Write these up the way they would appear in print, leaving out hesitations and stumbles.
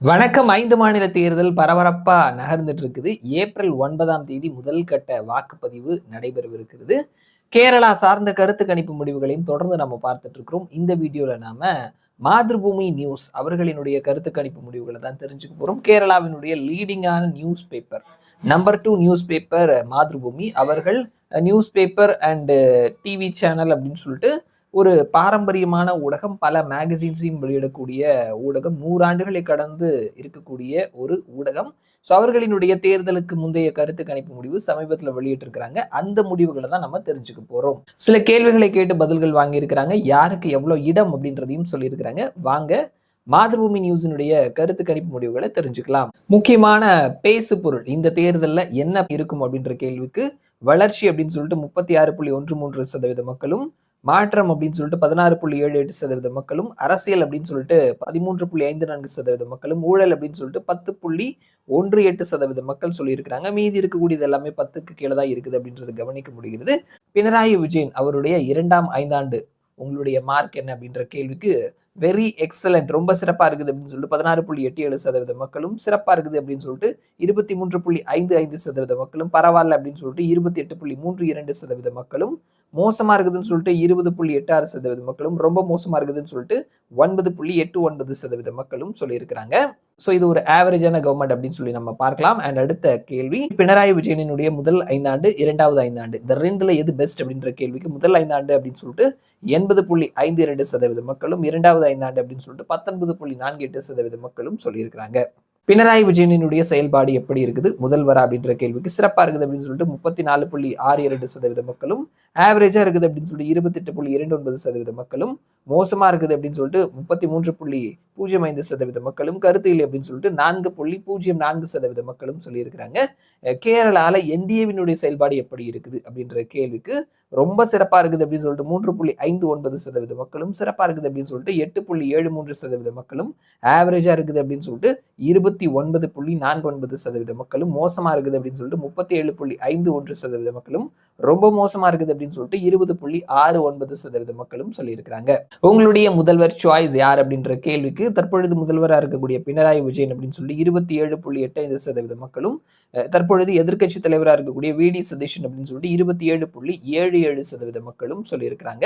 வணக்கம். 5 மாநில தேர்தல் பரபரப்பா நகர்ந்துட்டு இருக்குது. ஏப்ரல் 9ஆம் தேதி முதல் கட்ட வாக்குப்பதிவு நடைபெறவிருக்கிறது. கேரளா சார்ந்த கருத்து கணிப்பு முடிவுகளையும் தொடர்ந்து நம்ம பார்த்துட்டு இருக்கிறோம். இந்த வீடியோல நாம மாத்ருபூமி நியூஸ் அவர்களினுடைய கருத்து கணிப்பு முடிவுகள தான் தெரிஞ்சுக்க போறோம். கேரளாவினுடைய லீடிங்கான newspaper number 2 newspaper Mathrubhumi அவர்கள் newspaper and TV channel அப்படின்னு சொல்லிட்டு ஒரு பாரம்பரியமான ஊடகம். பல மேகசின்ஸையும் வெளியிடக்கூடிய ஊடகம். 100 ஆண்டுகளை கடந்து இருக்கக்கூடிய ஒரு ஊடகம். ஸோ அவர்களினுடைய தேர்தலுக்கு முந்தைய கருத்து கணிப்பு முடிவு சமீபத்தில வெளியிட்டிருக்கிறாங்க. அந்த முடிவுகள தான் நம்ம தெரிஞ்சுக்க போறோம். சில கேள்விகளை கேட்டு பதில்கள் வாங்கியிருக்கிறாங்க. யாருக்கு எவ்வளோ இடம் அப்படின்றதையும் சொல்லியிருக்கிறாங்க. வாங்க மாத்ருபூமி நியூஸினுடைய கருத்து கணிப்பு முடிவுகள தெரிஞ்சுக்கலாம். முக்கியமான பேசு பொருள் இந்த தேர்தல்ல என்ன இருக்கும் அப்படின்ற கேள்விக்கு, வளர்ச்சி அப்படின்னு சொல்லிட்டு 36.13% மக்களும், மாற்றம் அப்படின்னு சொல்லிட்டு 16.78% மக்களும், அரசியல் அப்படின்னு சொல்லிட்டு 13.54% மக்களும், ஊழல் அப்படின்னு சொல்லிட்டு 10.18% மக்கள் சொல்லியிருக்கிறாங்க. மீதி இருக்கக்கூடியது எல்லாமே 10க்கு கீழ தான் இருக்குது அப்படின்றத கவனிக்க முடிகிறது. பினராயி விஜயன் அவருடைய 2ஆம் ஐந்தாண்டு உங்களுடைய மார்க் என்ன அப்படின்ற கேள்விக்கு வெரி எக்ஸலன்ட் ரொம்ப சிறப்பா இருக்குது அப்படின்னு சொல்லிட்டு 16.87% மக்களும், சிறப்பா இருக்குது அப்படின்னு சொல்லிட்டு 23.55% மக்களும், பரவாயில்ல அப்படின்னு சொல்லிட்டு 28.32% மக்களும், மோசமா இருக்குதுன்னு சொல்லிட்டு 20.86% மக்களும், ரொம்ப மோசமா இருக்குதுன்னு சொல்லிட்டு 9.89% மக்களும் சொல்லியிருக்கிறாங்க. ஸோ இது ஒரு ஆவரேஜான கவர்மெண்ட் அப்படின்னு சொல்லி நம்ம பார்க்கலாம். அண்ட் அடுத்த கேள்வி, பினராயி விஜயனினுடைய முதல் 5 ஆண்டு, 2வது 5 ஆண்டு இந்த 2ல எது பெஸ்ட் அப்படின்ற கேள்விக்கு முதல் 5 ஆண்டு அப்படின்னு சொல்லிட்டு 80.52% மக்களும், 2வது 5 ஆண்டு அப்படின்னு சொல்லிட்டு 19.48% மக்களும் சொல்லியிருக்கிறாங்க. பினராயி விஜயனினுடைய செயல்பாடு எப்படி இருக்குது முதல்வரா அப்படின்ற கேள்விக்கு சிறப்பா இருக்குது அப்படின்னு சொல்லிட்டு 34.62% மக்களும், ஆவரேஜா இருக்குது அப்படின்னு சொல்லிட்டு 28.29% மக்களும், மோசமா இருக்குது அப்படின்னு சொல்லிட்டு 33.05% மக்களும், கருத்து இல்லை அப்படின்னு சொல்லிட்டு 4.04% மக்களும் சொல்லியிருக்கிறாங்க. கேரளால என்டிஏவினுடைய செயல்பாடு எப்படி இருக்குது அப்படின்ற கேள்விக்கு ரொம்ப சிறப்பா இருக்குது அப்படின்னு சொல்லிட்டு 3.59% மக்களும், சிறப்பா இருக்குது அப்படின்னு சொல்லிட்டு 8.73% மக்களும், ஆவரேஜா இருக்குது அப்படின்னு சொல்லிட்டு 29.49% மக்களும், மோசமா இருக்குது அப்படின்னு சொல்லிட்டு 37.51% மக்களும், ரொம்ப மோசமா இருக்குது அப்படின்னு சொல்லிட்டு 20.69% மக்களும் சொல்லியிருக்கிறாங்க. உங்களுடைய முதல்வர் சாய்ஸ் யார் அப்படின்ற கேள்விக்கு தற்பொழுது முதல்வராக இருக்கக்கூடிய பினராயி விஜயன் அப்படின்னு சொல்லி 27.85% மக்களும், தற்பொழுது எதிர்க்கட்சி தலைவராக இருக்கக்கூடிய விடி சதீஷன் அப்படின்னு சொல்லிட்டு 27.77% மக்களும் சொல்லியிருக்கிறாங்க.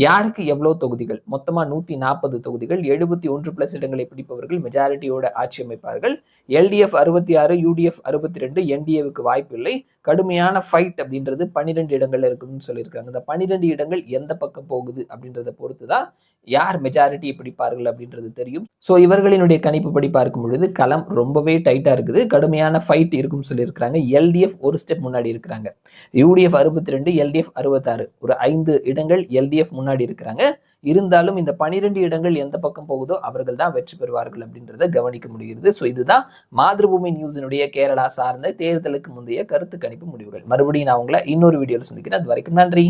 யாருக்கு எவ்வளவு தொகுதிகள்? மொத்தமா 140 தொகுதிகள், 71+ இடங்களை பிடிப்பவர்கள் மெஜாரிட்டியோட ஆட்சி அமைப்பார்கள். எல்டிஎஃப் 66, யூடிஎஃப் 62, என்டிஏவுக்கு வாய்ப்பு இல்லை. கடுமையான ஃபைட் அப்படின்றது 12 இடங்கள்ல இருக்குன்னு சொல்லியிருக்காங்க. இந்த 12 இடங்கள் எந்த பக்கம் போகுது அப்படின்றத பொறுத்து தான் யார் மெஜாரிட்டி பிடிப்பார்கள் அப்படின்றது தெரியும். ஸோ இவர்களினுடைய கணிப்புப்படி பார்க்கும் பொழுது களம் ரொம்பவே டைட்டா இருக்குது. கடுமையான ஃபைட் இருக்கும்னு சொல்லியிருக்கிறாங்க. எல்டிஎஃப் ஒரு ஸ்டெப் முன்னாடி இருக்கிறாங்க. யூடிஎஃப் 62, எல்டிஎஃப் 66, ஒரு 5 இடங்கள் எல்டிஎஃப் முன்னாடி இருக்கிறாங்க. இருந்தாலும் இந்த 12 இடங்கள் எந்த பக்கம் போகுதோ அவர்கள் தான் வெற்றி பெறுவார்கள் அப்படின்றத கவனிக்க முடிகிறது. ஸோ இதுதான் மாத்ருபூமி நியூஸினுடைய கேரளா சார்ந்த தேர்தலுக்கு முந்தைய கருத்து கணிப்பு முடிவுகள். மறுபடியும் நான் உங்களை இன்னொரு வீடியோவில் சந்திக்கிறேன். அது வரைக்கும் நன்றி.